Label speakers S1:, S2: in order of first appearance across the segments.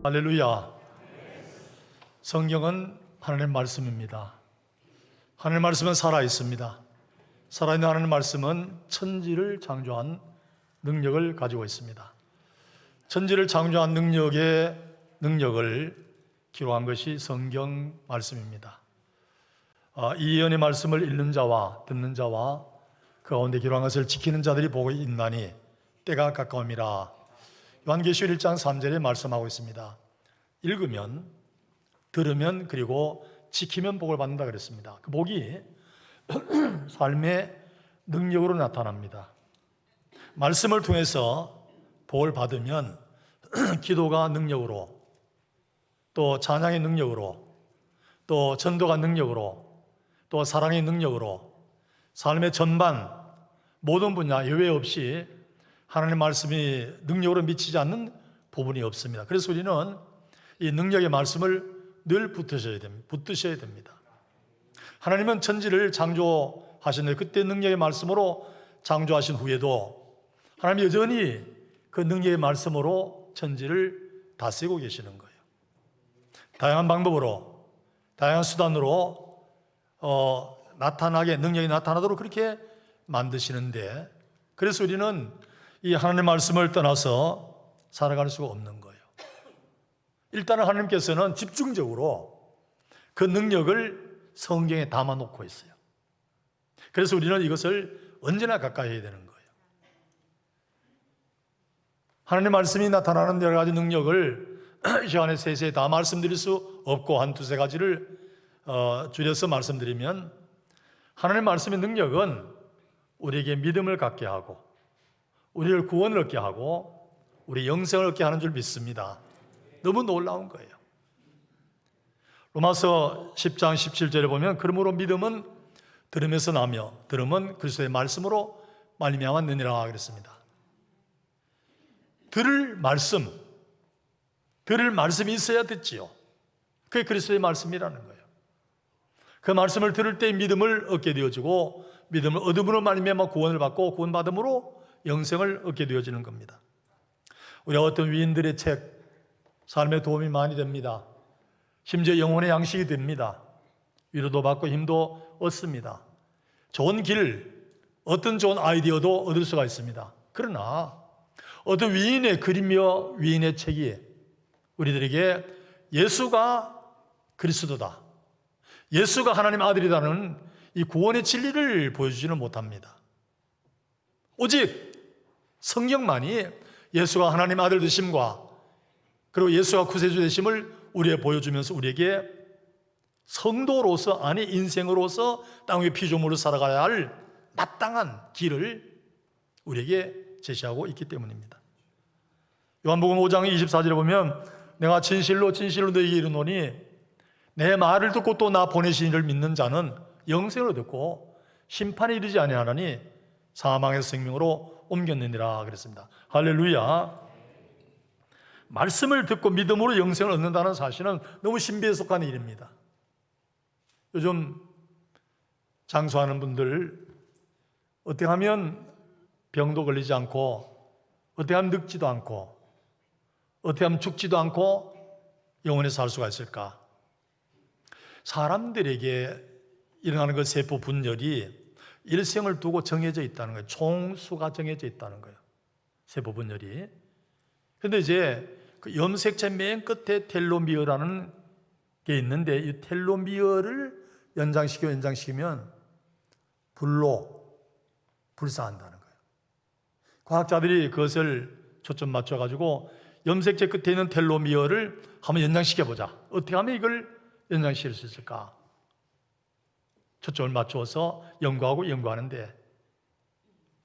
S1: 할렐루야. 성경은 하나님의 말씀입니다. 하나님의 말씀은 살아있습니다. 살아있는 하나님의 말씀은 천지를 창조한 능력을 가지고 있습니다. 천지를 창조한 능력을 기록한 것이 성경 말씀입니다. 이 예언의 말씀을 읽는 자와 듣는 자와 그 가운데 기록한 것을 지키는 자들이 보고 있나니 때가 가까움이라. 요한계시록 1장 3절에 말씀하고 있습니다. 읽으면, 들으면, 그리고 지키면 복을 받는다 그랬습니다. 그 복이 삶의 능력으로 나타납니다. 말씀을 통해서 복을 받으면 기도가 능력으로, 또 찬양의 능력으로, 또 전도가 능력으로, 또 사랑의 능력으로, 삶의 전반 모든 분야 예외 없이 하나님의 말씀이 능력으로 미치지 않는 부분이 없습니다. 그래서 우리는 이 능력의 말씀을 늘 붙드셔야 됩니다. 하나님은 천지를 창조하셨는데 그때 능력의 말씀으로 창조하신 후에도 하나님이 여전히 그 능력의 말씀으로 천지를 다스리고 계시는 거예요. 다양한 방법으로, 다양한 수단으로 능력이 나타나도록 그렇게 만드시는데, 그래서 우리는 이 하나님의 말씀을 떠나서 살아갈 수가 없는 거예요. 일단은 하나님께서는 집중적으로 그 능력을 성경에 담아놓고 있어요. 그래서 우리는 이것을 언제나 가까이 해야 되는 거예요. 하나님의 말씀이 나타나는 여러 가지 능력을 이 시간에 세세히 다 말씀드릴 수 없고 한 두세 가지를 줄여서 말씀드리면, 하나님의 말씀의 능력은 우리에게 믿음을 갖게 하고 우리를 구원을 얻게 하고 우리 영생을 얻게 하는 줄 믿습니다. 너무 놀라운 거예요. 로마서 10장 17절에 보면, 그러므로 믿음은 들음에서 나며 들음은 그리스도의 말씀으로 말미암았느니라 그랬습니다. 들을 말씀이 있어야 듣지요. 그게 그리스도의 말씀이라는 거예요. 그 말씀을 들을 때 믿음을 얻게 되어지고, 믿음을 얻음으로 말미암아 구원을 받고 구원받음으로 영생을 얻게 되어지는 겁니다. 우리가 어떤 위인들의 책, 삶에 도움이 많이 됩니다. 심지어 영혼의 양식이 됩니다. 위로도 받고 힘도 얻습니다. 좋은 길, 어떤 좋은 아이디어도 얻을 수가 있습니다. 그러나 어떤 위인의 그림이며 위인의 책이 우리들에게 예수가 그리스도다, 예수가 하나님의 아들이라는 이 구원의 진리를 보여주지는 못합니다. 오직 성경만이 예수가 하나님의 아들 되심과 그리고 예수가 구세주 되심을 우리에게 보여주면서 우리에게 성도로서, 아니 인생으로서 땅 위에 피조물로 살아가야 할 마땅한 길을 우리에게 제시하고 있기 때문입니다. 요한복음 5장 24절에 보면, 내가 진실로 진실로 너희에게 이르노니 내 말을 듣고 또 나 보내신 이를 믿는 자는 영생을 얻고 심판에 이르지 아니하나니 사망에서 생명으로 옮겼느니라 그랬습니다. 할렐루야. 말씀을 듣고 믿음으로 영생을 얻는다는 사실은 너무 신비에 속한 일입니다. 요즘 장수하는 분들 어떻게 하면 병도 걸리지 않고, 어떻게 하면 늙지도 않고, 어떻게 하면 죽지도 않고 영원히 살 수가 있을까? 사람들에게 일어나는 그 세포 분열이 일생을 두고 정해져 있다는 거예요. 총수가 정해져 있다는 거예요. 세포 분열이. 그런데 이제 그 염색체 맨 끝에 텔로미어라는 게 있는데, 이 텔로미어를 연장시키면 불사한다는 거예요. 과학자들이 그것을 초점 맞춰가지고 염색체 끝에 있는 텔로미어를 한번 연장시켜보자. 어떻게 하면 이걸 연장시킬 수 있을까? 초점을 맞추어서 연구하는데,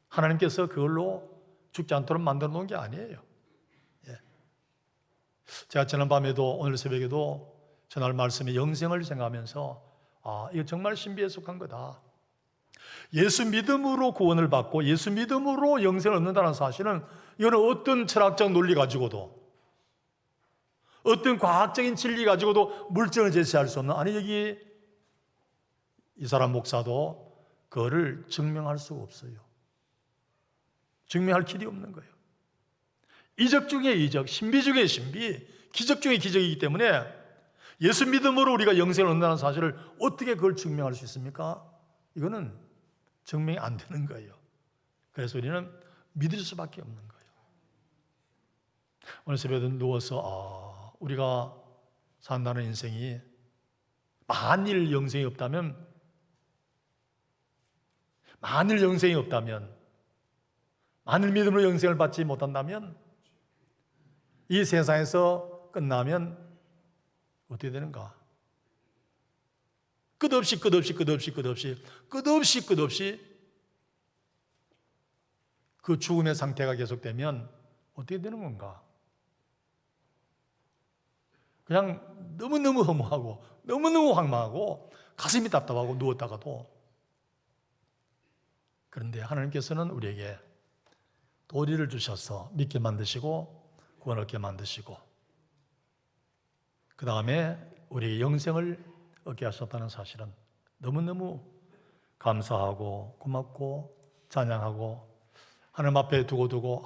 S1: 하나님께서 그걸로 죽지 않도록 만들어 놓은 게 아니에요. 제가 지난밤에도 오늘 새벽에도 전할 말씀의 영생을 생각하면서 이거 정말 신비에 속한 거다. 예수 믿음으로 구원을 받고 예수 믿음으로 영생을 얻는다는 사실은, 이거는 어떤 철학적 논리 가지고도, 어떤 과학적인 진리 가지고도 물증을 제시할 수 없는, 아니 여기 이 사람 목사도 그거를 증명할 수가 없어요. 증명할 길이 없는 거예요. 이적 중에 이적, 신비 중에 신비, 기적 중에 기적이기 때문에 예수 믿음으로 우리가 영생을 얻는다는 사실을 어떻게 그걸 증명할 수 있습니까? 이거는 증명이 안 되는 거예요. 그래서 우리는 믿을 수밖에 없는 거예요. 오늘 새벽에 누워서 우리가 산다는 인생이 만일 영생이 없다면 만일 믿음으로 영생을 받지 못한다면 이 세상에서 끝나면 어떻게 되는가? 끝없이 그 죽음의 상태가 계속되면 어떻게 되는 건가? 그냥 너무너무 허무하고 너무너무 황망하고 가슴이 답답하고 누웠다가도. 그런데 하나님께서는 우리에게 도리를 주셔서 믿게 만드시고 구원 얻게 만드시고 그 다음에 우리의 영생을 얻게 하셨다는 사실은 너무너무 감사하고 고맙고 찬양하고 하나님 앞에 두고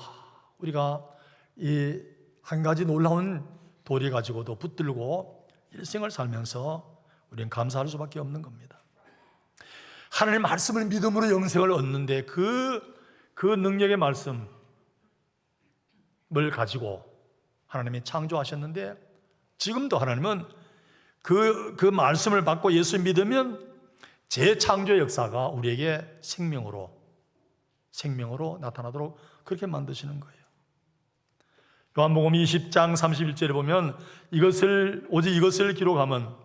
S1: 우리가 이 한 가지 놀라운 도리 가지고도 붙들고 일생을 살면서 우리는 감사할 수밖에 없는 겁니다. 하나님의 말씀을 믿음으로 영생을 얻는데 그 능력의 말씀을 가지고 하나님이 창조하셨는데 지금도 하나님은 그 말씀을 받고 예수 믿으면 재창조의 역사가 우리에게 생명으로 나타나도록 그렇게 만드시는 거예요. 요한복음 20장 31절에 보면 오직 이것을 기록하면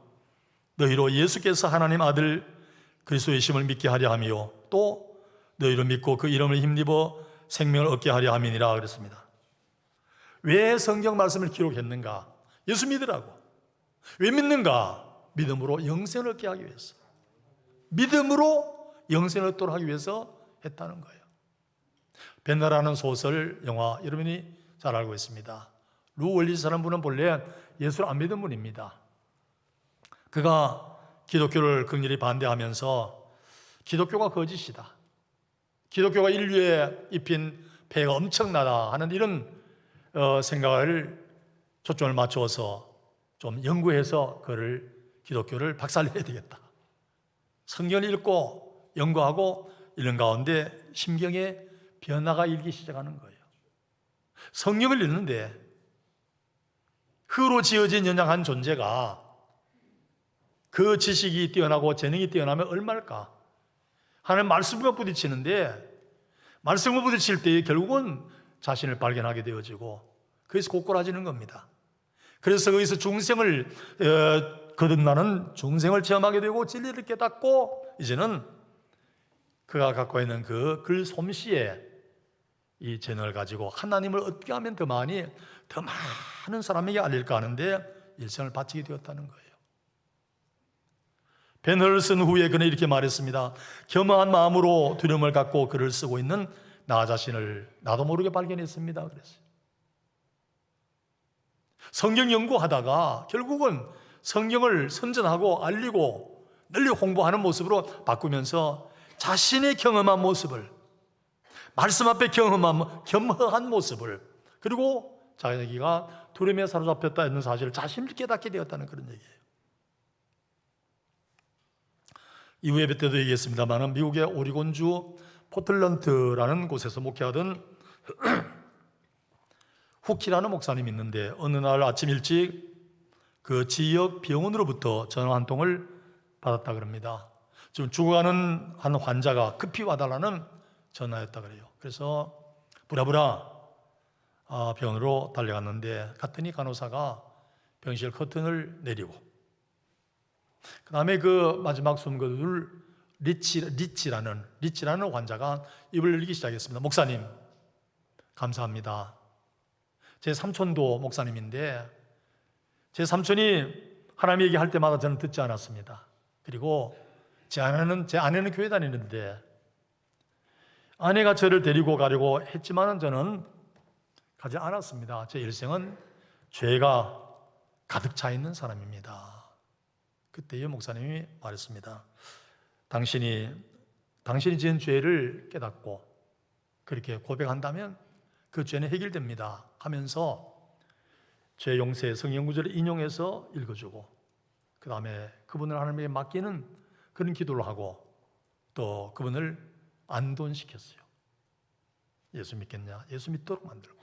S1: 너희로 예수께서 하나님 아들 그리스도의 심을 믿게 하려 함이요 또 너희로 믿고 그 이름을 힘입어 생명을 얻게 하려 함이니라 그랬습니다. 왜 성경 말씀을 기록했는가? 예수 믿으라고. 왜 믿는가? 믿음으로 영생을 얻게 하기 위해서. 믿음으로 영생을 얻도록 하기 위해서 했다는 거예요. 벤나라는 소설 영화 여러분이 잘 알고 있습니다. 루 월리스라는 분은 본래 예수를 안 믿은 분입니다. 그가 기독교를 극렬히 반대하면서 기독교가 거짓이다, 기독교가 인류에 입힌 폐해가 엄청나다 하는 이런 생각을 초점을 맞추어서 좀 연구해서 기독교를 박살내야 되겠다. 성경을 읽고 연구하고 이런 가운데 심경의 변화가 일기 시작하는 거예요. 성경을 읽는데 흙으로 지어진 연약한 존재가 그 지식이 뛰어나고 재능이 뛰어나면 얼마일까? 하나님 말씀과 부딪히는데 말씀과 부딪힐 때 결국은 자신을 발견하게 되어지고 거기서 고꾸라지는 겁니다. 그래서 거기서 중생을 거듭나는 중생을 체험하게 되고 진리를 깨닫고 이제는 그가 갖고 있는 그 글 솜씨에 이 재능을 가지고 하나님을 어떻게 하면 더 많은 사람에게 알릴까 하는데 일생을 바치게 되었다는 거예요. 벤허를 쓴 후에 그는 이렇게 말했습니다. 겸허한 마음으로 두려움을 갖고 글을 쓰고 있는 나 자신을 나도 모르게 발견했습니다. 그랬어요. 성경 연구하다가 결국은 성경을 선전하고 알리고 널리 홍보하는 모습으로 바꾸면서 자신의 경험한 모습을, 말씀 앞에 겸허한 모습을, 그리고 자기가 두려움에 사로잡혔다 했는 사실을 자신을 깨닫게 되었다는 그런 얘기예요. 이후에 몇 때도 얘기했습니다만 미국의 오리곤주 포틀런트라는 곳에서 목회하던 후키라는 목사님이 있는데 어느 날 아침 일찍 그 지역 병원으로부터 전화 한 통을 받았다 그럽니다. 지금 죽어가는 한 환자가 급히 와달라는 전화였다 그래요. 그래서 부랴부랴 병원으로 달려갔는데 갔더니 간호사가 병실 커튼을 내리고 그 다음에 그 마지막 숨거둘 리치라는 환자가 입을 열기 시작했습니다. 목사님 감사합니다. 제 삼촌도 목사님인데 제 삼촌이 하나님 얘기할 때마다 저는 듣지 않았습니다. 그리고 제 아내는 교회 다니는데 아내가 저를 데리고 가려고 했지만 저는 가지 않았습니다. 제 일생은 죄가 가득 차 있는 사람입니다. 그때의 목사님이 말했습니다. 당신이 당신이 지은 죄를 깨닫고 그렇게 고백한다면 그 죄는 해결됩니다 하면서 죄 용서의 성경 구절을 인용해서 읽어주고 그 다음에 그분을 하나님에게 맡기는 그런 기도를 하고 또 그분을 안돈시켰어요. 예수 믿겠냐? 예수 믿도록 만들고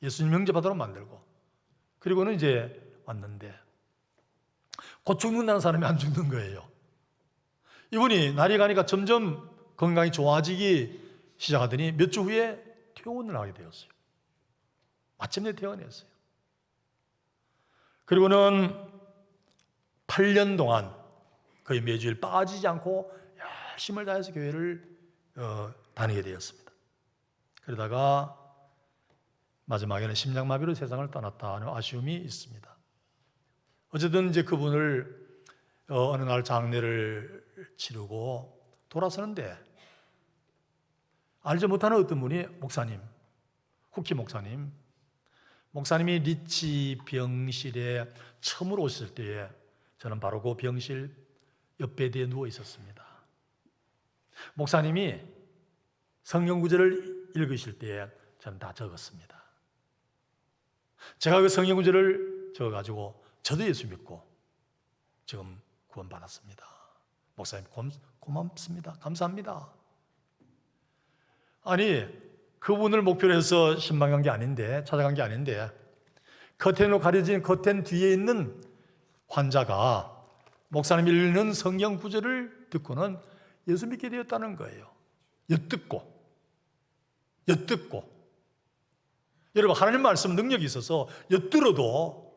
S1: 예수님 영접하도록 만들고 그리고는 이제 왔는데 곧 죽는다는 사람이 안 죽는 거예요. 이분이 날이 가니까 점점 건강이 좋아지기 시작하더니 몇 주 후에 퇴원을 하게 되었어요. 마침내 퇴원했어요. 그리고는 8년 동안 거의 매주일 빠지지 않고 열심을 다해서 교회를 다니게 되었습니다. 그러다가 마지막에는 심장마비로 세상을 떠났다는 아쉬움이 있습니다. 어쨌든 이제 그분을 어느 날 장례를 치르고 돌아서는데 알지 못하는 어떤 분이 목사님, 후키 목사님이 리치 병실에 처음으로 오셨을 때에 저는 바로 그 병실 옆베드에 누워 있었습니다. 목사님이 성경 구절을 읽으실 때에 저는 다 적었습니다. 제가 그 성경 구절을 적어가지고 저도 예수 믿고 지금 구원받았습니다. 목사님 고맙습니다. 감사합니다. 아니 그분을 목표로 해서 신방한 게 아닌데 찾아간 게 아닌데 커튼으로 가려진 커튼 뒤에 있는 환자가 목사님이 읽는 성경 구절을 듣고는 예수 믿게 되었다는 거예요. 엿듣고 여러분 하나님 말씀 능력이 있어서 엿들어도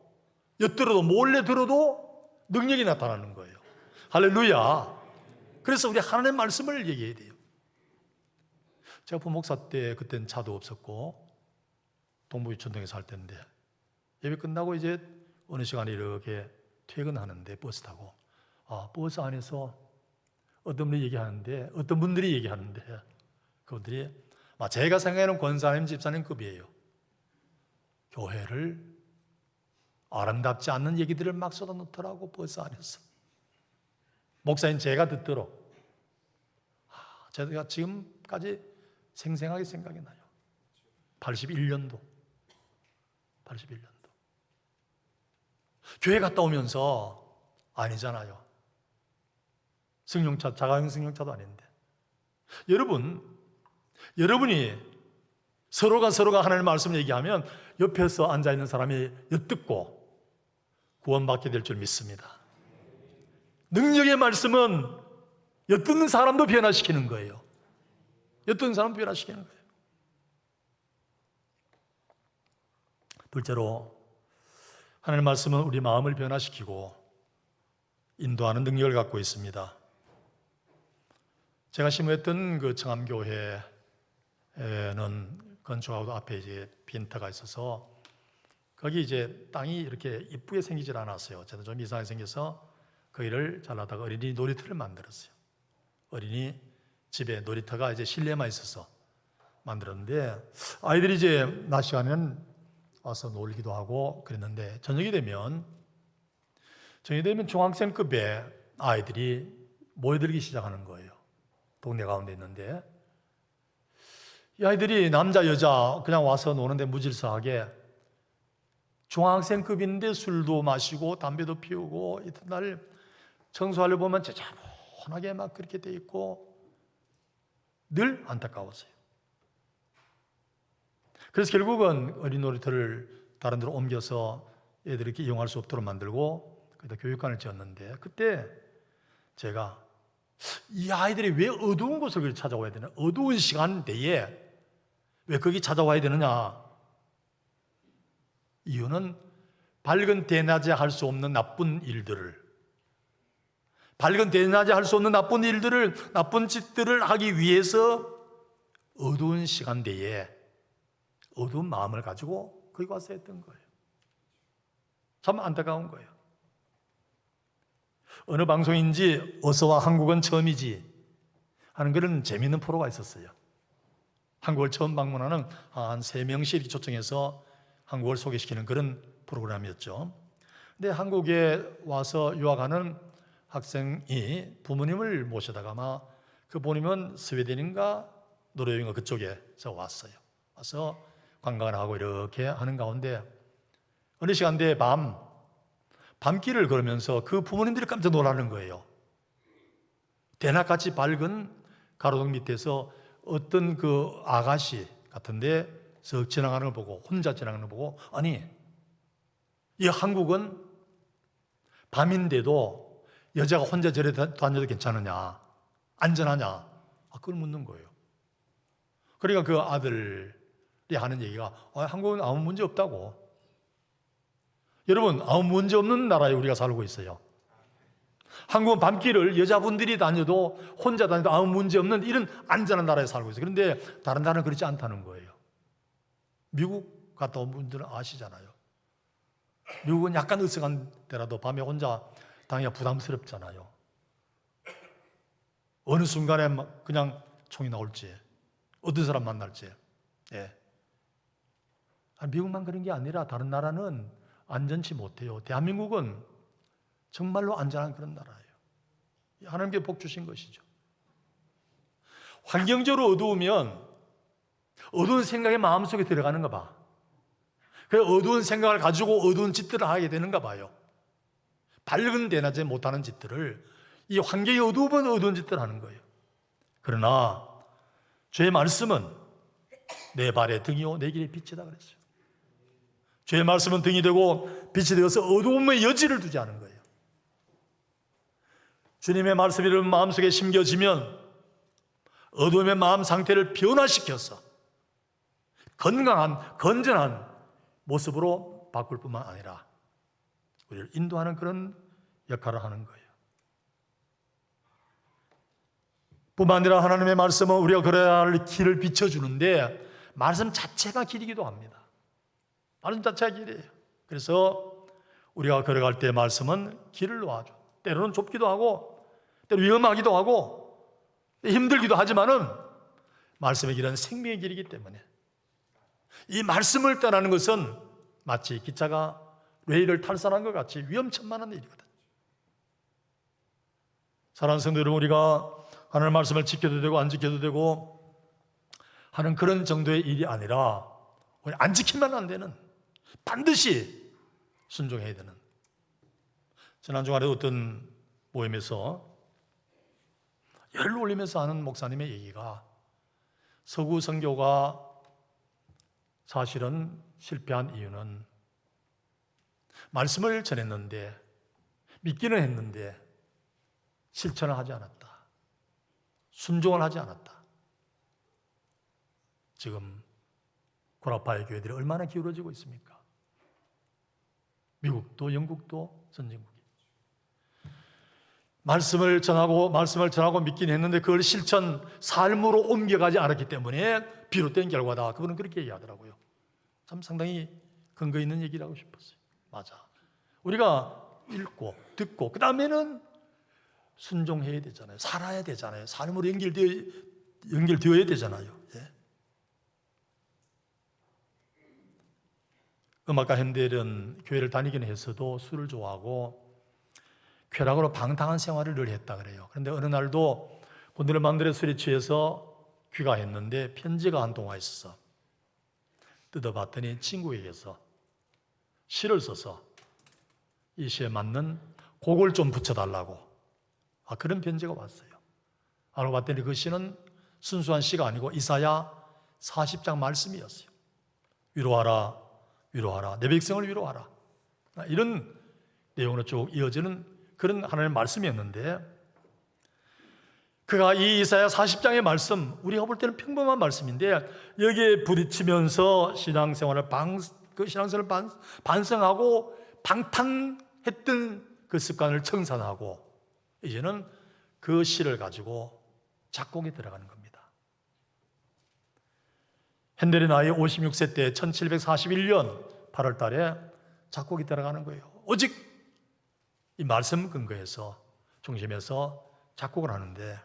S1: 몰래 들어도 능력이 나타나는 거예요. 할렐루야. 그래서 우리 하나님 말씀을 얘기해야 돼요. 제가 부목사 때 그때는 차도 없었고 동부유천동에 살 때인데 예배 끝나고 이제 어느 시간에 이렇게 퇴근하는데 버스 타고 버스 안에서 어떤 분들이 얘기하는데 그분들이 제가 생각하는 권사님 집사님급이에요. 교회를 아름답지 않는 얘기들을 막 쏟아놓더라고 버스 안에서. 목사님 제가 듣도록 제가 지금까지 생생하게 생각이 나요. 81년도 교회 갔다 오면서 아니잖아요. 승용차, 자가용 승용차도 아닌데 여러분이 서로가 하나님의 말씀을 얘기하면 옆에서 앉아있는 사람이 엿듣고 구원받게 될 줄 믿습니다. 능력의 말씀은 엿듣는 사람도 변화시키는 거예요. 둘째로 하나님의 말씀은 우리 마음을 변화시키고 인도하는 능력을 갖고 있습니다. 제가 심부했던 그 청암교회에는 건축하고 앞에 이제 빈터가 있어서 거기 이제 땅이 이렇게 이쁘게 생기질 않았어요. 저는 좀 이상하게 생겨서 거기를 잘라다가 어린이 놀이터를 만들었어요. 어린이 집에 놀이터가 이제 실내만 있어서 만들었는데 아이들이 이제 낮 시간에는 와서 놀기도 하고 그랬는데 저녁이 되면 중학생급의 아이들이 모여들기 시작하는 거예요. 동네 가운데 있는데 이 아이들이 남자 여자 그냥 와서 노는데 무질서하게 중학생급인데 술도 마시고 담배도 피우고 이튿날 청소하려 보면 자자분하게 막 그렇게 돼 있고 늘 안타까웠어요. 그래서 결국은 어린 놀이터를 다른 데로 옮겨서 애들이 이렇게 이용할 수 없도록 만들고 거기다 교육관을 지었는데 그때 제가 이 아이들이 왜 어두운 곳을 찾아와야 되나? 어두운 시간대에 왜 거기 찾아와야 되느냐? 이유는 밝은 대낮에 할 수 없는 나쁜 짓들을 하기 위해서 어두운 시간대에 어두운 마음을 가지고 거기 와서 했던 거예요. 참 안타까운 거예요. 어느 방송인지 어서와 한국은 처음이지 하는 그런 재미있는 프로가 있었어요. 한국을 처음 방문하는 한 3명씩 이렇게 초청해서 한국을 소개시키는 그런 프로그램이었죠. 근데 한국에 와서 유학하는 학생이 부모님을 모셔다가 아마 그 부모님은 스웨덴인가 노르웨이인가 그쪽에서 왔어요. 와서 관광을 하고 이렇게 하는 가운데 어느 시간대에 밤길을 걸으면서 그 부모님들이 깜짝 놀라는 거예요. 대낮같이 밝은 가로등 밑에서 어떤 그 아가씨 같은데 쓱 지나가는 걸 보고, 혼자 지나가는 걸 보고, 아니, 이 한국은 밤인데도 여자가 혼자 저래 다녀도 괜찮으냐, 안전하냐, 그걸 묻는 거예요. 그러니까 그 아들이 하는 얘기가 한국은 아무 문제 없다고. 여러분, 아무 문제 없는 나라에 우리가 살고 있어요. 한국은 밤길을 여자분들이 다녀도, 혼자 다녀도 아무 문제 없는 이런 안전한 나라에 살고 있어요. 그런데 다른 나라는 그렇지 않다는 거예요. 미국 갔다 온 분들은 아시잖아요. 미국은 약간 으슥한 데라도 밤에 혼자 다니기가 부담스럽잖아요. 어느 순간에 막 그냥 총이 나올지, 어떤 사람 만날지. 예. 미국만 그런 게 아니라 다른 나라는 안전치 못해요. 대한민국은 정말로 안전한 그런 나라예요. 하나님께 복 주신 것이죠. 환경적으로 어두우면 어두운 생각이 마음속에 들어가는가 봐. 그 어두운 생각을 가지고 어두운 짓들을 하게 되는가 봐요. 밝은 대낮에 못하는 짓들을 이 환경이 어두우면 어두운 짓들을 하는 거예요. 그러나 주의 말씀은 내 발의 등이요 내 길의 빛이다 그랬어요. 주의 말씀은 등이 되고 빛이 되어서 어두움의 여지를 두지 않은 거예요. 주님의 말씀이 여러분 마음속에 심겨지면 어두움의 마음 상태를 변화시켜서 건강한, 건전한 모습으로 바꿀 뿐만 아니라 우리를 인도하는 그런 역할을 하는 거예요. 뿐만 아니라 하나님의 말씀은 우리가 걸어야 할 길을 비춰주는데 말씀 자체가 길이기도 합니다. 말씀 자체가 길이에요. 그래서 우리가 걸어갈 때 말씀은 길을 놓아줘. 때로는 좁기도 하고 때로 위험하기도 하고 힘들기도 하지만은 말씀의 길은 생명의 길이기 때문에 이 말씀을 떠나는 것은 마치 기차가 레일을 탈선한 것 같이 위험천만한 일이거든요. 사랑하는 성도 여러분, 우리가 하나님의 말씀을 지켜도 되고 안 지켜도 되고 하는 그런 정도의 일이 아니라 안 지키면 안 되는, 반드시 순종해야 되는. 지난 주말에 어떤 모임에서 열을 올리면서 하는 목사님의 얘기가 서구 선교가 사실은 실패한 이유는 말씀을 전했는데 믿기는 했는데 실천을 하지 않았다. 순종을 하지 않았다. 지금 고라파의 교회들이 얼마나 기울어지고 있습니까? 미국도 영국도 선진국이 말씀을 전하고 믿긴 했는데 그걸 실천 삶으로 옮겨가지 않았기 때문에 비롯된 결과다. 그분은 그렇게 얘기하더라고요. 참 상당히 근거 있는 얘기라고 싶었어요. 맞아. 우리가 읽고 듣고 그 다음에는 순종해야 되잖아요. 살아야 되잖아요. 삶으로 연결되어야 되잖아요. 예. 음악가 핸델은 교회를 다니긴 했어도 술을 좋아하고 쾌락으로 방탕한 생활을 늘 했다 그래요. 그런데 어느 날도 본드를 만들어 술에 취해서 귀가했는데 편지가 한 통화 있어서 뜯어봤더니 친구에게서 시를 써서 이 시에 맞는 곡을 좀 붙여달라고 그런 편지가 왔어요. 알고 봤더니 그 시는 순수한 시가 아니고 이사야 40장 말씀이었어요. 위로하라, 위로하라, 내 백성을 위로하라. 이런 내용으로 쭉 이어지는 그런 하나님의 말씀이었는데 그가 이 이사야 40장의 말씀, 우리가 볼 때는 평범한 말씀인데 여기에 부딪히면서 신앙생활을 반성하고 방탕했던 그 습관을 청산하고 이제는 그 시를 가지고 작곡에 들어가는 겁니다. 핸델의 나이 56세 때 1741년 8월 달에 작곡이 들어가는 거예요. 오직 이 말씀 근거에서 중심에서 작곡을 하는데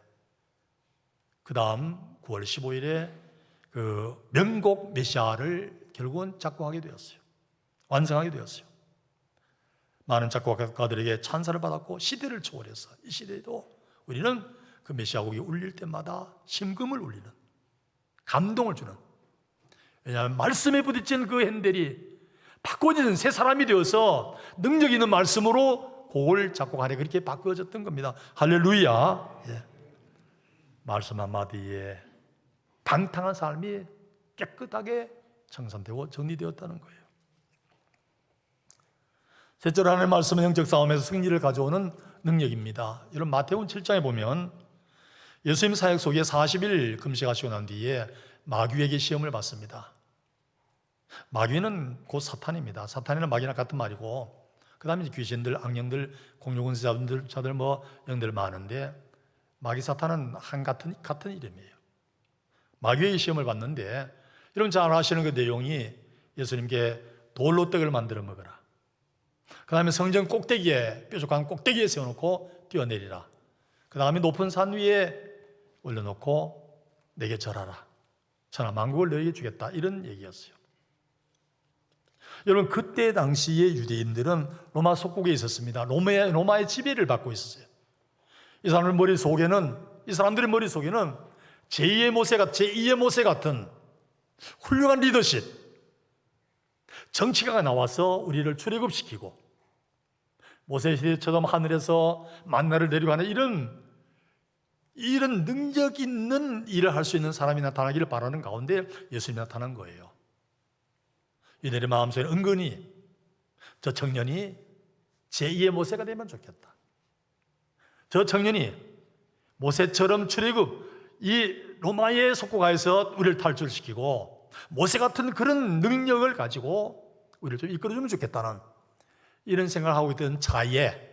S1: 그 다음 9월 15일에 그 명곡 메시아를 결국은 작곡하게 되었어요. 완성하게 되었어요. 많은 작곡가들에게 찬사를 받았고 시대를 초월해서 이 시대에도 우리는 그 메시아곡이 울릴 때마다 심금을 울리는, 감동을 주는, 왜냐하면 말씀에 부딪힌 그 핸델이 바꿔진 새 사람이 되어서 능력 있는 말씀으로 곡을 작곡하래 그렇게 바꿔졌던 겁니다. 할렐루야. 예. 말씀 한마디에 방탕한 삶이 깨끗하게 청산되고 정리되었다는 거예요. 셋째로 하나님의 말씀은 영적 싸움에서 승리를 가져오는 능력입니다. 여러분 마태복음 7장에 보면 예수님 사역 속에 40일 금식하시고 난 뒤에 마귀에게 시험을 받습니다. 마귀는 곧 사탄입니다. 사탄이나 마귀나 같은 말이고, 그 다음에 귀신들, 악령들, 공룡근세자들 뭐 영들 많은데, 마귀 사탄은 같은 이름이에요. 마귀의 시험을 받는데, 여러분 잘 아시는 그 내용이 예수님께 돌로 떡을 만들어 먹어라, 그 다음에 성전 꼭대기에, 뾰족한 꼭대기에 세워놓고 뛰어내리라, 그 다음에 높은 산 위에 올려놓고 내게 절하라, 천하 만국을 너에게 주겠다, 이런 얘기였어요. 여러분 그때 당시의 유대인들은 로마 속국에 있었습니다. 로마의 지배를 받고 있었어요. 이 사람들 머릿속에는, 이 사람들의 머릿속에는 제2의 모세 같은 훌륭한 리더십, 정치가가 나와서 우리를 출애굽시키고 모세 시대처럼 하늘에서 만나를 내리고 하는 이런 능력 있는 일을 할 수 있는 사람이 나타나기를 바라는 가운데 예수님이 나타난 거예요. 이들의 마음속에 은근히 저 청년이 제2의 모세가 되면 좋겠다, 저 청년이 모세처럼 출애굽, 이 로마의 속국하에서 우리를 탈출시키고 모세 같은 그런 능력을 가지고 우리를 좀 이끌어주면 좋겠다는 이런 생각을 하고 있던 차에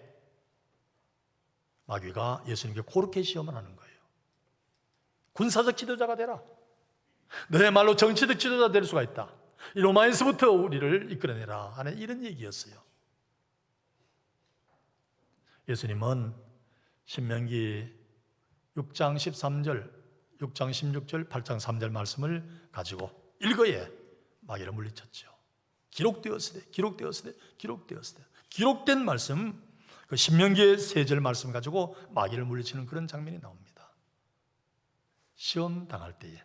S1: 마귀가 예수님께 그렇게 시험을 하는 거예요. 군사적 지도자가 되라, 너야말로 정치적 지도자 될 수가 있다, 이 로마에서부터 우리를 이끌어내라 하는 이런 얘기였어요. 예수님은 신명기 6장 13절, 6장 16절, 8장 3절 말씀을 가지고 일거에 마귀를 물리쳤죠. 기록되었으되, 기록되었으되, 기록되었으되. 기록된 말씀, 그 신명기의 3절 말씀 가지고 마귀를 물리치는 그런 장면이 나옵니다. 시험 당할 때에,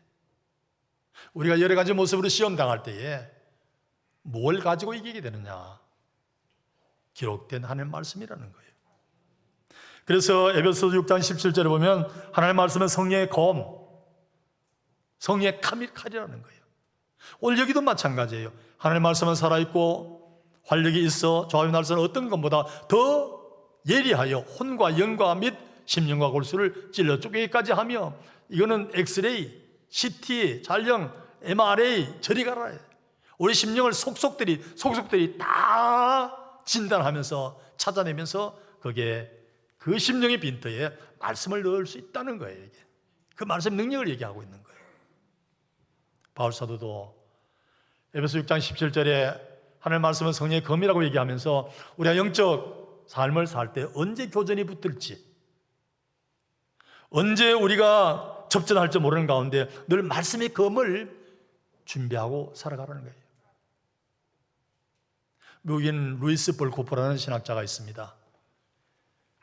S1: 우리가 여러 가지 모습으로 시험 당할 때에 뭘 가지고 이기게 되느냐? 기록된 하나님의 말씀이라는 거예요. 그래서 에베소서 6장 17절에 보면 하나님의 말씀은 성령의 검, 성령의 칼이라는 거예요. 오늘 여기도 마찬가지예요. 하나님의 말씀은 살아있고 활력이 있어 좌우 날선 어떤 것보다 더 예리하여 혼과 영과 및 심령과 골수를 찔러 쪼개기까지 하며, 이거는 엑스레이, CT, 잔령, MRA 저리 가라. 우리 심령을 속속들이 다 진단하면서 찾아내면서 거기에 그 심령의 빈터에 말씀을 넣을 수 있다는 거예요. 이게. 그 말씀 능력을 얘기하고 있는 거예요. 바울 사도도 에베소 6장 17절에 하나님의 말씀은 성령의 검이라고 얘기하면서 우리가 영적 삶을 살 때 언제 교전이 붙을지, 언제 우리가 접전할지 모르는 가운데 늘 말씀의 검을 준비하고 살아가라는 거예요. 미국인 루이스 볼코프라는 신학자가 있습니다.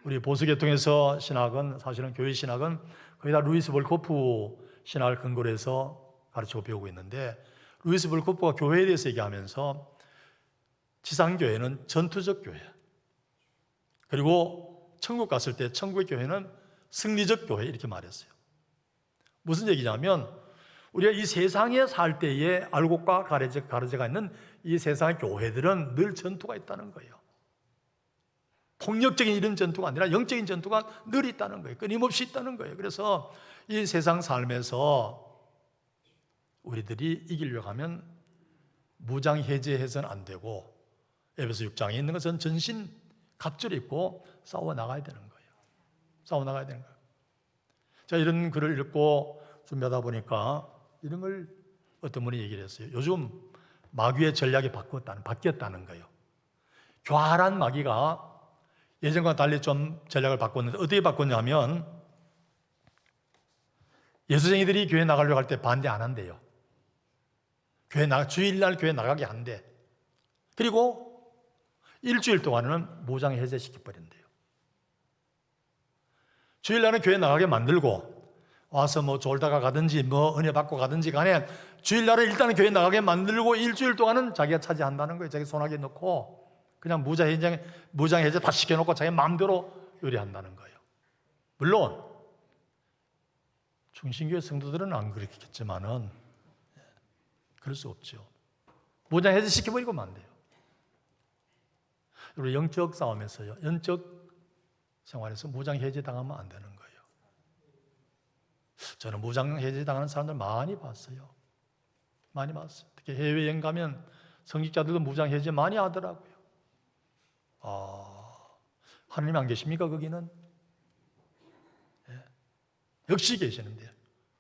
S1: 우리 보수계통에서 신학은, 사실은 교회 신학은 거의 다 루이스 볼코프 신학을 근거로 해서 가르치고 배우고 있는데, 루이스 볼코프가 교회에 대해서 얘기하면서 지상교회는 전투적 교회야, 그리고 천국 갔을 때 천국의 교회는 승리적 교회, 이렇게 말했어요. 무슨 얘기냐면 우리가 이 세상에 살 때에 알곡과 가르제가 있는 이 세상의 교회들은 늘 전투가 있다는 거예요. 폭력적인 이런 전투가 아니라 영적인 전투가 늘 있다는 거예요. 끊임없이 있다는 거예요. 그래서 이 세상 삶에서 우리들이 이기려고 하면 무장 해제해서는 안 되고, 에베소 6장에 있는 것은 전신 갑주를 입고 싸워 나가야 되는 거예요. 싸워 나가야 되는 거예요. 자, 이런 글을 읽고 준비하다 보니까 이런 걸 어떤 분이 얘기를 했어요. 요즘 마귀의 전략이 바뀌었다는 거예요. 교활한 마귀가 예전과 달리 좀 전략을 바꿨는데, 어떻게 바꿨냐면 예수쟁이들이 교회 나가려고 할 때 반대 안 한대요. 주일날 교회 나가게 한대. 그리고 일주일 동안은 무장 해제시켜버린대요. 주일날은 교회 나가게 만들고 와서 뭐 졸다가 가든지 뭐 은혜 받고 가든지 간에 주일날은 일단은 교회 나가게 만들고 일주일 동안은 자기가 차지한다는 거예요. 자기 손아귀에 넣고 그냥 무장해제 다 시켜놓고 자기 마음대로 요리한다는 거예요. 물론 충신교회 성도들은 안 그렇겠지만은 그럴 수 없죠. 무장해제 시켜버리면 안 돼요. 우리 영적 싸움에서요, 영적 생활에서 무장해제 당하면 안 되는 거예요. 저는 무장해제 당하는 사람들 많이 봤어요. 많이 봤어요. 특히 해외여행 가면 성직자들도 무장해제 많이 하더라고요. 하나님 안 계십니까 거기는? 예. 역시 계시는데요.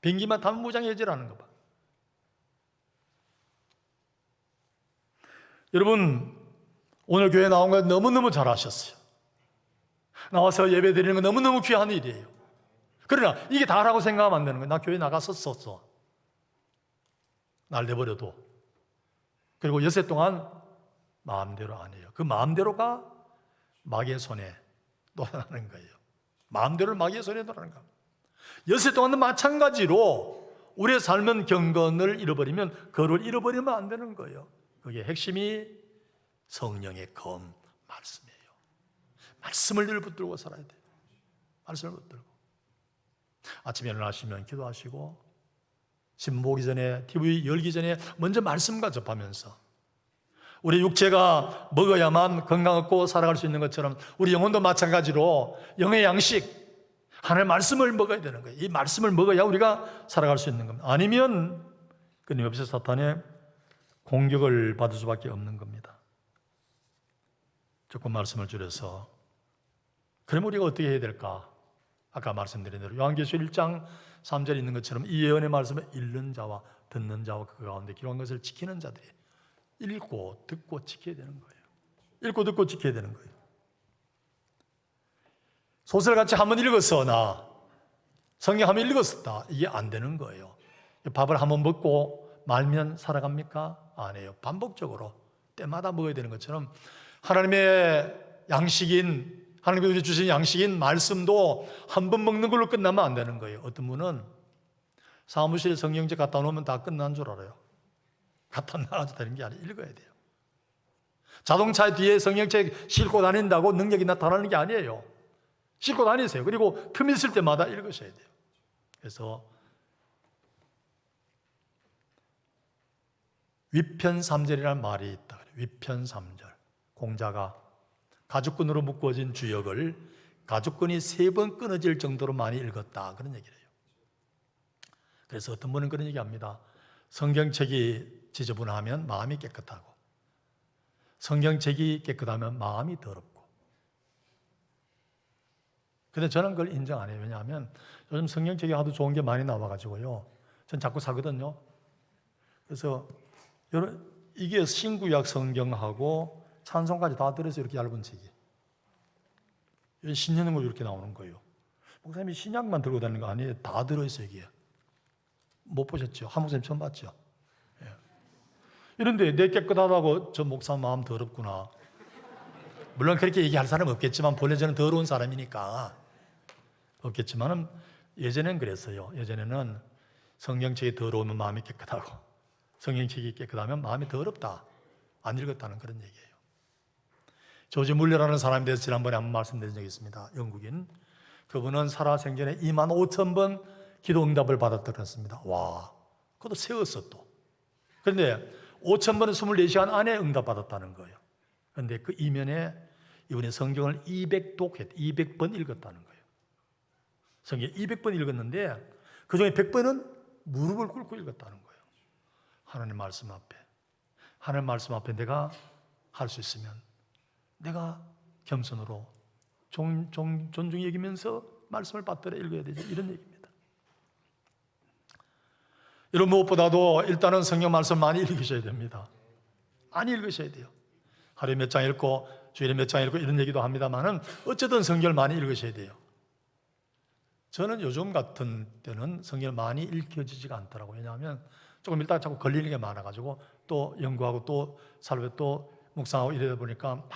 S1: 비행기만 타면 무장해제라는 거 봐. 여러분, 오늘 교회 나온 거 너무너무 잘하셨어요. 나와서 예배 드리는 건 너무너무 귀한 일이에요. 그러나 이게 다라고 생각하면 안 되는 거예요. 나 교회 나갔었어. 날 내버려도. 그리고 여세 동안 마음대로 안 해요. 그 마음대로가 마귀의 손에 놀아나는 거예요. 마음대로 마귀의 손에 놀아나는 거예요. 여세 동안도 마찬가지로 우리의 삶은 경건을 잃어버리면 거를 잃어버리면 안 되는 거예요. 그게 핵심이 성령의 검, 말씀이에요. 말씀을 늘 붙들고 살아야 돼요. 말씀을 붙들고. 아침에 일어나시면 기도하시고 신문 보기 전에, TV 열기 전에 먼저 말씀과 접하면서 우리 육체가 먹어야만 건강하고 살아갈 수 있는 것처럼 우리 영혼도 마찬가지로 영의 양식, 하나님의 말씀을 먹어야 되는 거예요. 이 말씀을 먹어야 우리가 살아갈 수 있는 겁니다. 아니면 끊임없이 사탄의 공격을 받을 수밖에 없는 겁니다. 조금 말씀을 줄여서 그럼 우리가 어떻게 해야 될까? 아까 말씀드린 대로 요한계시록 1장 3절에 있는 것처럼 이 예언의 말씀을 읽는 자와 듣는 자와 그 가운데 기록한 것을 지키는 자들이 읽고 듣고 지켜야 되는 거예요. 읽고 듣고 지켜야 되는 거예요. 소설같이 한번 읽었어 나 성경 한번 읽었었다 이게 안 되는 거예요. 밥을 한번 먹고 말면 살아갑니까? 안 해요. 반복적으로 때마다 먹어야 되는 것처럼 하나님의 양식인 하나님께서 주신 양식인 말씀도 한 번 먹는 걸로 끝나면 안 되는 거예요. 어떤 분은 사무실에 성경책 갖다 놓으면 다 끝난 줄 알아요. 갖다 놔도 되는 게 아니에요. 읽어야 돼요. 자동차 뒤에 성경책 싣고 다닌다고 능력이 나타나는 게 아니에요. 싣고 다니세요. 그리고 틈 있을 때마다 읽으셔야 돼요. 그래서 위편삼절이라는 말이 있다. 위편삼절. 공자가 가죽끈으로 묶어진 주역을 가죽끈이 3번 끊어질 정도로 많이 읽었다. 그런 얘기를 해요. 그래서 어떤 분은 그런 얘기합니다. 성경책이 지저분하면 마음이 깨끗하고 성경책이 깨끗하면 마음이 더럽고. 근데 저는 그걸 인정 안 해요. 왜냐하면 요즘 성경책이 하도 좋은 게 많이 나와가지고요. 전 자꾸 사거든요. 그래서 이게 신구약 성경하고 찬송까지 다 들어서 이렇게 얇은 책이. 신약은 이렇게 나오는 거예요. 목사님이 신약만 들고 다니는 거 아니에요. 다 들어있어요, 이게. 못 보셨죠? 한 목사님 처음 봤죠? 예. 이런데 내 깨끗하다고 저 목사 마음 더럽구나. 물론 그렇게 얘기할 사람은 없겠지만 본래 저는 더러운 사람이니까 없겠지만은 예전엔 그랬어요. 예전에는 성경책이 더러우면 마음이 깨끗하고 성경책이 깨끗하면 마음이 더럽다. 안 읽었다는 그런 얘기예요. 조지 물러라는 사람에 대해서 지난번에 한번 말씀드린 적이 있습니다. 영국인. 그분은 살아생전에 25,000번 기도 응답을 받았다고 했습니다. 와, 그것도 세웠어 또. 그런데 5,000번은 24시간 안에 응답받았다는 거예요. 그런데 그 이면에 이분이 성경을 200번 읽었다는 거예요. 성경 200번 읽었는데 그 중에 100번은 무릎을 꿇고 읽었다는 거예요. 하나님 말씀 앞에 내가 할 수 있으면 내가 겸손으로 존중히 여기면서 말씀을 받들어 읽어야 되죠. 이런 얘기입니다. 이런 무엇보다도 일단은 성경 말씀 많이 읽으셔야 됩니다. 많이 읽으셔야 돼요. 하루에 몇 장 읽고 주일에 몇 장 읽고 이런 얘기도 합니다만은 어쨌든 성경을 많이 읽으셔야 돼요. 저는 요즘 같은 때는 성경을 많이 읽혀지지가 않더라고요. 왜냐하면 조금 읽다가 자꾸 걸리는 게 많아가지고 또 연구하고 또 살펴 또 묵상하고 이러다 보니까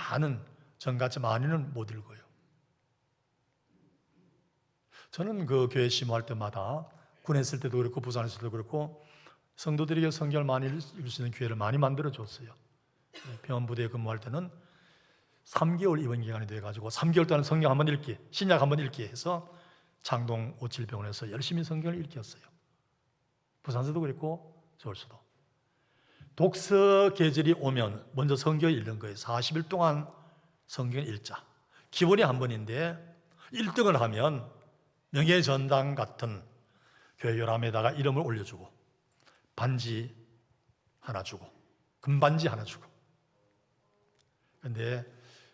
S1: 저같이 많이는 못 읽어요. 저는 그 교회 심호할 때마다 군에 있을 때도 그렇고 부산에 있을 때도 그렇고 성도들에게 성경을 많이 읽을 수 있는 기회를 많이 만들어줬어요. 병원부대에 근무할 때는 3개월 입원 기간이 돼가지고 3개월 동안 성경 한번 읽기, 신약 한번 읽기 해서 장동 57병원에서 열심히 성경을 읽혔어요. 부산서도 그랬고 서울서도. 독서 계절이 오면 먼저 성경을 읽는 거예요. 40일 동안 성경을 읽자. 기본이 한 번인데 1등을 하면 명예전당 같은 교회 요람에다가 이름을 올려주고 반지 하나 주고 금반지 하나 주고. 그런데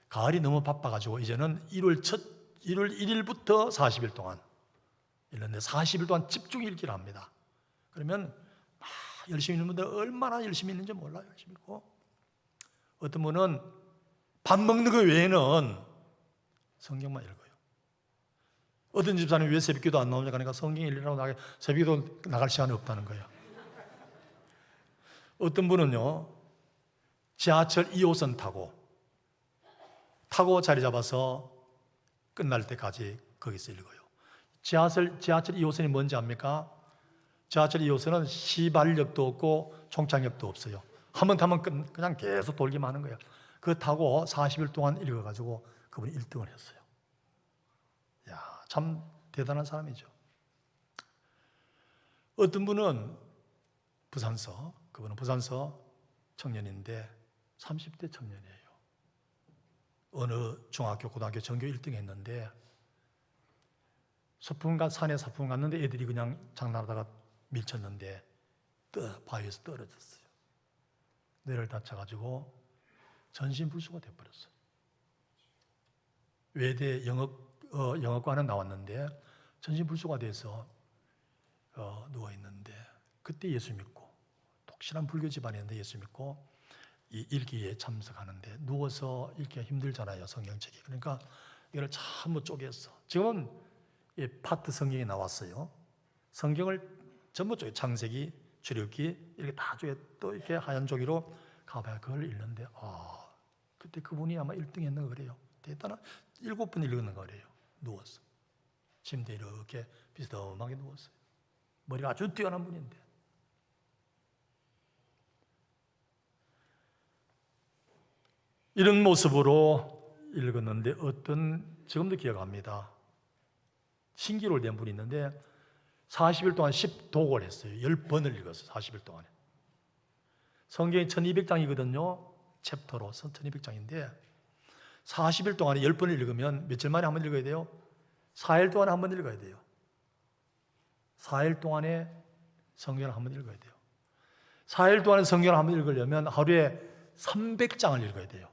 S1: 가을이 너무 바빠가지고 이제는 1월 1일부터 40일 동안 읽는데 40일 동안 집중 읽기를 합니다. 그러면 막 열심히 읽는 분들 얼마나 열심히 읽는지 몰라요. 열심히 읽고. 어떤 분은 밥 먹는 거 외에는 성경만 읽어요. 어떤 집사님 왜 새벽기도 안 나오냐 하니까 성경 읽으라고 새벽기도 나갈 시간이 없다는 거예요. 어떤 분은요, 지하철 2호선 타고 자리 잡아서 끝날 때까지 거기서 읽어요. 지하철 2호선이 뭔지 압니까? 지하철 2호선은 시발역도 없고 종착역도 없어요. 한 번 타면 그냥 계속 돌기만 하는 거예요. 그거 타고 40일 동안 읽어가지고 그분이 1등을 했어요. 야, 참 대단한 사람이죠. 어떤 분은 그분은 부산서 청년인데 30대 청년이에요. 어느 중학교, 고등학교 전교 1등 했는데 산에 서품 갔는데 애들이 그냥 장난하다가 밀쳤는데 바위에서 떨어졌어요. 뇌를 다쳐가지고 전신불수가 돼버렸어요. 외대 영어과는 나왔는데 전신불수가 돼서 누워있는데 그때 예수 믿고 독실한 불교 집안이었는데 예수 믿고 이 읽기에 참석하는데 누워서 읽기가 힘들잖아요. 성경책이. 그러니까 이걸 전부 쪼개서 지금은 이 파트 성경이 나왔어요. 성경을 전부 쪼개 창세기, 출애굽기 이렇게 다 쪼개 또 이렇게 하얀 종이로 가봐야 그걸 읽는데 그때 그분이 아마 1등 했는 거래요. 대단한 7번 읽는 거래요. 누워서 침대에 이렇게 비스듬하게 누웠어요. 머리가 아주 뛰어난 분인데 이런 모습으로 읽었는데 지금도 기억합니다. 신기록을 낸 분이 있는데 40일 동안 10독을 했어요. 10번을 읽었어요. 40일 동안에. 성경이 1200장이거든요. 챕터로 1200장인데 40일 동안에 10번을 읽으면 며칠 만에 한 번 읽어야 돼요? 4일 동안에 한 번 읽어야 돼요. 4일 동안에 성경을 한 번 읽어야 돼요. 4일 동안에 성경을 한 번 읽으려면 하루에 300장을 읽어야 돼요.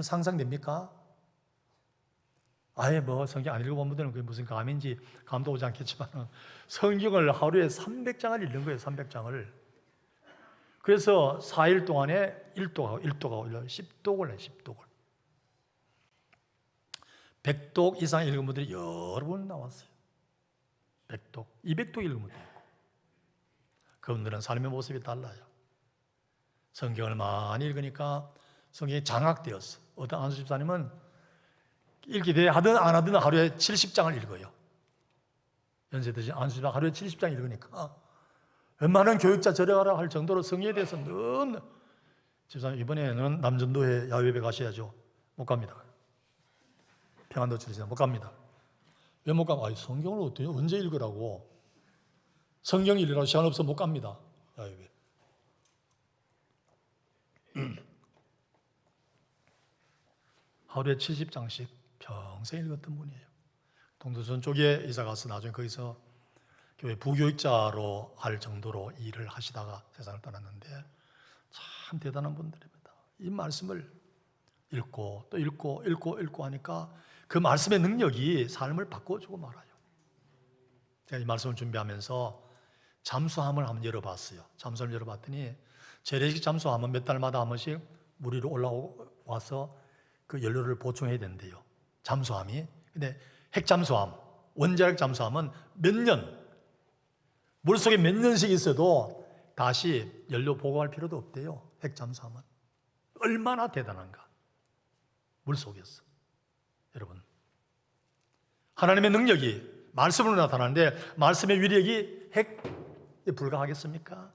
S1: 상상됩니까? 아예 성경 안 읽어본 분들은 그게 무슨 감인지 감도 오지 않겠지만 성경을 하루에 300장을 읽는 거예요. 300장을. 그래서 4일 동안에 1독하고 10독을 해요. 10독을. 100독 이상 읽은 분들이 여러 분 나왔어요. 100독, 200독 읽은 분도 있고. 그분들은 삶의 모습이 달라요. 성경을 많이 읽으니까 성경이 장악되었어. 어떤 안수 집사님은 읽기 하든 안 하든 하루에 70장을 읽어요. 연세 드신 안수 집사 하루에 70장 읽으니까 웬만한 교육자 저래가라 할 정도로 성경에 대해서 너무 집사님 이번에는 남전도에 야외배 가셔야죠. 못 갑니다. 평안도 출신이라 못 갑니다. 왜 못 가면 성경을 어떻게 언제 읽으라고 성경 읽으라고 시간 없어 못 갑니다. 야외배. 하루에 70장씩 평생 읽었던 분이에요. 동두천 쪽에 이사 가서 나중에 거기서 교회 부교육자로 할 정도로 일을 하시다가 세상을 떠났는데 참 대단한 분들입니다. 이 말씀을 읽고 또 읽고 하니까 그 말씀의 능력이 삶을 바꿔주고 말아요. 제가 이 말씀을 준비하면서 잠수함을 한번 열어봤어요. 잠수함을 열어봤더니 재래식 잠수함은 몇 달마다 한 번씩 물 위로 올라와서 그 연료를 보충해야 된대요. 잠수함이. 근데 핵잠수함, 원자력 잠수함은 몇 년, 물속에 몇 년씩 있어도 다시 연료 보고할 필요도 없대요. 핵잠수함은. 얼마나 대단한가. 물속에서. 여러분, 하나님의 능력이 말씀으로 나타나는데 말씀의 위력이 핵에 불과하겠습니까?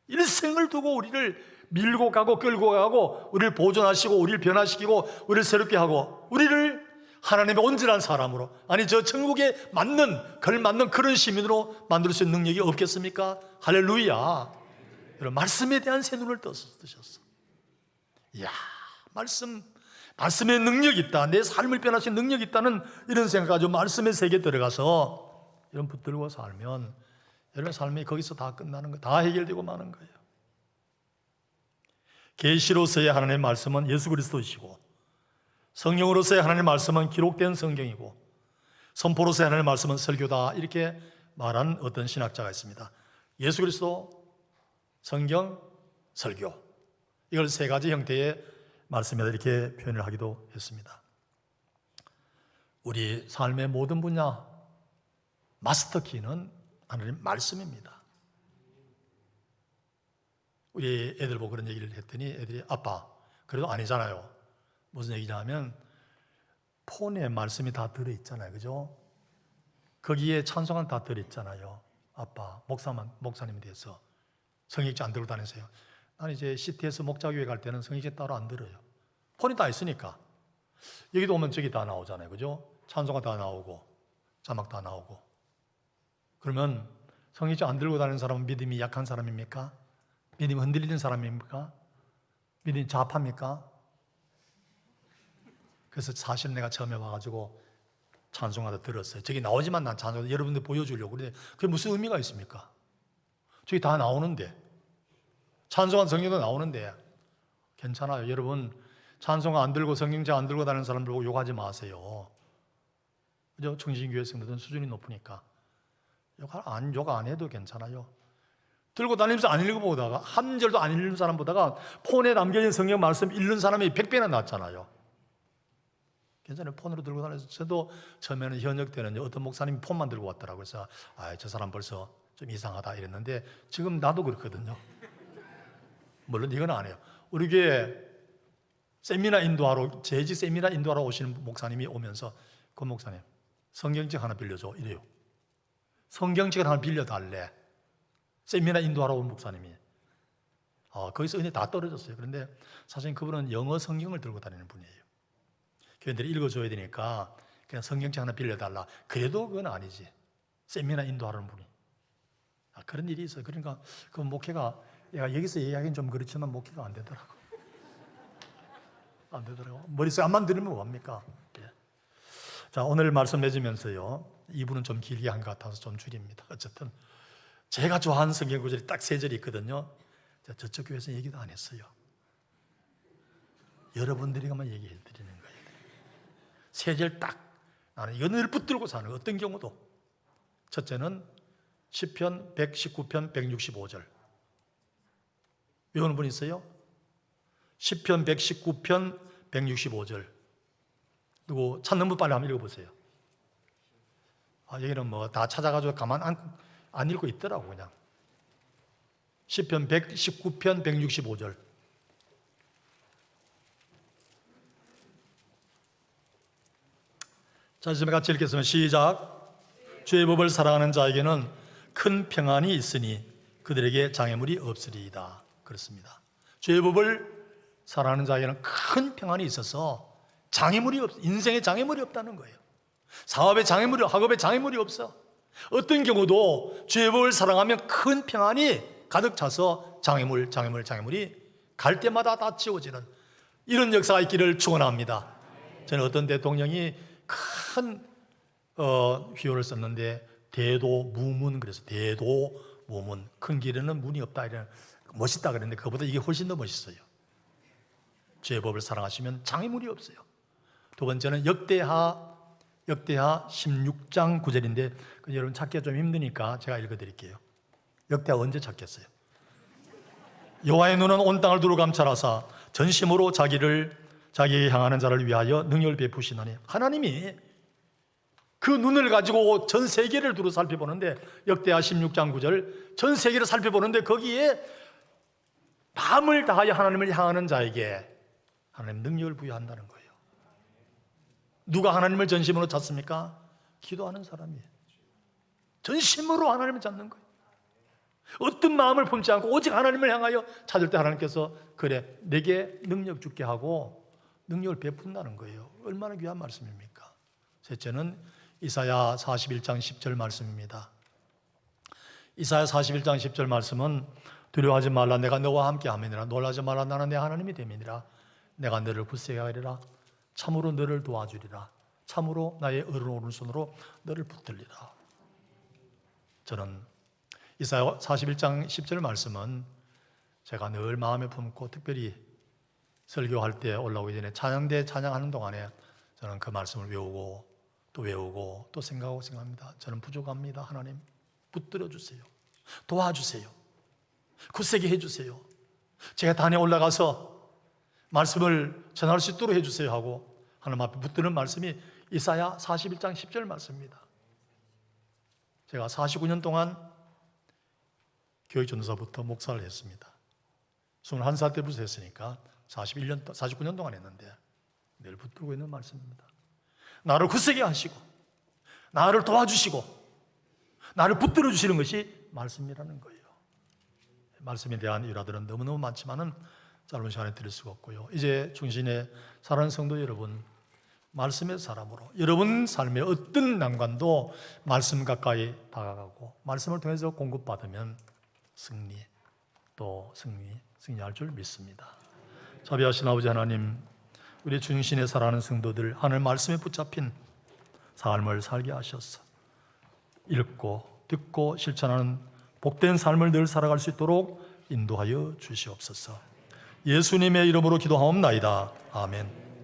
S1: 일생을 두고 우리를 밀고 가고 끌고 가고 우리를 보존하시고 우리를 변화시키고 우리를 새롭게 하고 우리를 하나님의 온전한 사람으로, 아니 저 천국에 맞는, 걸맞는 그런 시민으로 만들 수 있는 능력이 없겠습니까? 할렐루야. 여러분, 말씀에 대한 새 눈을 뜨셨어. 이야, 말씀의 능력이 있다, 내 삶을 변화시키는 능력이 있다는 이런 생각 가지고 말씀의 세계에 들어가서 이런 붙들고 살면 여러분 삶이 거기서 다 끝나는 거예요. 다 해결되고 마는 거예요. 계시로서의 하나님의 말씀은 예수 그리스도이시고, 성령으로서의 하나님의 말씀은 기록된 성경이고, 선포로서의 하나님의 말씀은 설교다, 이렇게 말한 어떤 신학자가 있습니다. 예수 그리스도, 성경, 설교, 이걸 세 가지 형태의 말씀이다, 이렇게 표현을 하기도 했습니다. 우리 삶의 모든 분야 마스터키는 하나님 말씀입니다. 우리 애들 보고 그런 얘기를 했더니 애들이 아빠, 그래도 아니잖아요. 무슨 얘기냐 하면 폰에 말씀이 다 들어있잖아요. 그죠? 거기에 찬송은 다 들어있잖아요. 아빠, 목사님에 대해서 성경책 안 들고 다니세요. 나는 이제 시티에서 목자교회 갈 때는 성경책 따로 안 들어요. 폰이 다 있으니까. 여기도 오면 저기 다 나오잖아요. 그죠? 찬송가 다 나오고 자막 다 나오고. 그러면 성경책 안 들고 다니는 사람은 믿음이 약한 사람입니까? 믿음이 흔들리는 사람입니까? 믿음이 자합합니까? 그래서 사실 내가 처음에 와가지고 찬송가도 들었어요. 저기 나오지만 난 찬송가 여러분들 보여주려고. 그런데 그게 무슨 의미가 있습니까? 저기 다 나오는데, 찬송가 성경도 나오는데. 괜찮아요. 여러분, 찬송가 안 들고 성경책 안 들고 다니는 사람 보고 욕하지 마세요. 그죠? 청신교회 성도들은 수준이 높으니까 욕 안 해도 괜찮아요. 들고 다니면서 안 읽어보다가, 한 절도 안 읽는 사람 보다가 폰에 담겨있는 성경 말씀 읽는 사람이 100배나 낫잖아요. 괜찮아요. 폰으로 들고 다녀서. 저도 처음에는 현역 때는 어떤 목사님이 폰만 들고 왔더라고요. 그래서 저 사람 벌써 좀 이상하다 이랬는데 지금 나도 그렇거든요. 물론 이건 안 해요. 우리 교회 세미나 인도하러, 재직 세미나 인도하러 오시는 목사님이 오면서 그 목사님 성경책 하나 빌려줘 이래요. 성경책을 하나 빌려달래. 세미나 인도하러 온 목사님이. 거기서 은혜 다 떨어졌어요. 그런데 사실 그분은 영어 성경을 들고 다니는 분이에요. 교인들이 읽어줘야 되니까 그냥 성경책 하나 빌려달라. 그래도 그건 아니지. 세미나 인도하는 분이. 그런 일이 있어요. 그러니까 그 목회가, 내가 여기서 이야기는 좀 그렇지만 목회가 안 되더라고. 안 되더라고. 머릿속에 안만 들으면 뭐합니까? 예. 자, 오늘 말씀 맺으면서요, 2부는 좀 길게 한 것 같아서 좀 줄입니다. 어쨌든 제가 좋아하는 성경 구절이 딱 3절이 있거든요. 저쪽 교회에서 얘기도 안 했어요. 여러분들이가만 얘기해 드리는 거예요. 3절 딱, 나는 이거 늘 붙들고 사는 거예요. 어떤 경우도. 첫째는 시편 119편 165절. 외우는 분 있어요? 시편 119편 165절. 누구 찾는 분 빨리 한번 읽어보세요. 여기는 뭐 다 찾아가지고 가만 안 읽고 있더라고. 그냥 시편 119편 165절. 자, 이제 같이 읽겠습니다. 시작. 주의 법을 사랑하는 자에게는 큰 평안이 있으니 그들에게 장애물이 없으리이다. 그렇습니다. 주의 법을 사랑하는 자에게는 큰 평안이 있어서 장애물이 인생에 장애물이 없다는 거예요. 사업에 장애물이, 학업에 장애물이 없어. 어떤 경우도 주의 법을 사랑하면 큰 평안이 가득 차서 장애물이 갈 때마다 다 지워지는 이런 역사가 있기를 축원합니다. 저는 어떤 대통령이 큰 휘호를 썼는데 대도무문, 그래서 대도무문, 큰 길에는 문이 없다, 이런 멋있다 그랬는데 그거보다 이게 훨씬 더 멋있어요. 주의 법을 사랑하시면 장애물이 없어요. 두 번째는 역대하 16장 9절인데 여러분 찾기가 좀 힘드니까 제가 읽어드릴게요. 역대하 언제 찾겠어요? 여호와의 눈은 온 땅을 두루 감찰하사 전심으로 자기에게 향하는 자를 위하여 능력을 베푸시나니. 하나님이 그 눈을 가지고 전 세계를 두루 살펴보는데, 역대하 16장 9절, 전 세계를 살펴보는데 거기에 마음을 다하여 하나님을 향하는 자에게 하나님 능력을 부여한다는 거예요. 누가 하나님을 전심으로 찾습니까? 기도하는 사람이에요. 전심으로 하나님을 찾는 거예요. 어떤 마음을 품지 않고 오직 하나님을 향하여 찾을 때 하나님께서 그래 내게 능력 주게 하고 능력을 베푼다는 거예요. 얼마나 귀한 말씀입니까? 셋째는 이사야 41장 10절 말씀입니다. 이사야 41장 10절 말씀은 두려워하지 말라 내가 너와 함께 함이니라 놀라지 말라 나는 내 하나님이 됨이니라 내가 너를 굳세게 하리라 참으로 너를 도와주리라 참으로 나의 어른 오른손으로 너를 붙들리라. 저는 이사야 41장 10절 말씀은 제가 늘 마음에 품고 특별히 설교할 때 올라오기 전에 찬양대 찬양하는 동안에 저는 그 말씀을 외우고 또 생각합니다. 저는 부족합니다. 하나님 붙들어 주세요. 도와주세요. 굳세게 해주세요. 제가 단에 올라가서 말씀을 전할 수 있도록 해주세요 하고 하나님 앞에 붙드는 말씀이 이사야 41장 10절 말씀입니다. 제가 49년 동안 교육전도사부터 목사를 했습니다. 21살 때부터 했으니까 49년 동안 했는데 늘 붙들고 있는 말씀입니다. 나를 굳세게 하시고 나를 도와주시고 나를 붙들어 주시는 것이 말씀이라는 거예요. 말씀에 대한 일화들은 너무너무 많지만은 짧은 시간에 드릴 수가 없고요. 이제 중신의 사랑하는 성도 여러분, 말씀의 사람으로 여러분 삶의 어떤 난관도 말씀 가까이 다가가고 말씀을 통해서 공급받으면 승리할 줄 믿습니다. 자비하신 아버지 하나님, 우리 중신의 사랑하는 성도들 하늘 말씀에 붙잡힌 삶을 살게 하셔서 읽고 듣고 실천하는 복된 삶을 늘 살아갈 수 있도록 인도하여 주시옵소서. 예수님의 이름으로 기도하옵나이다. 아멘.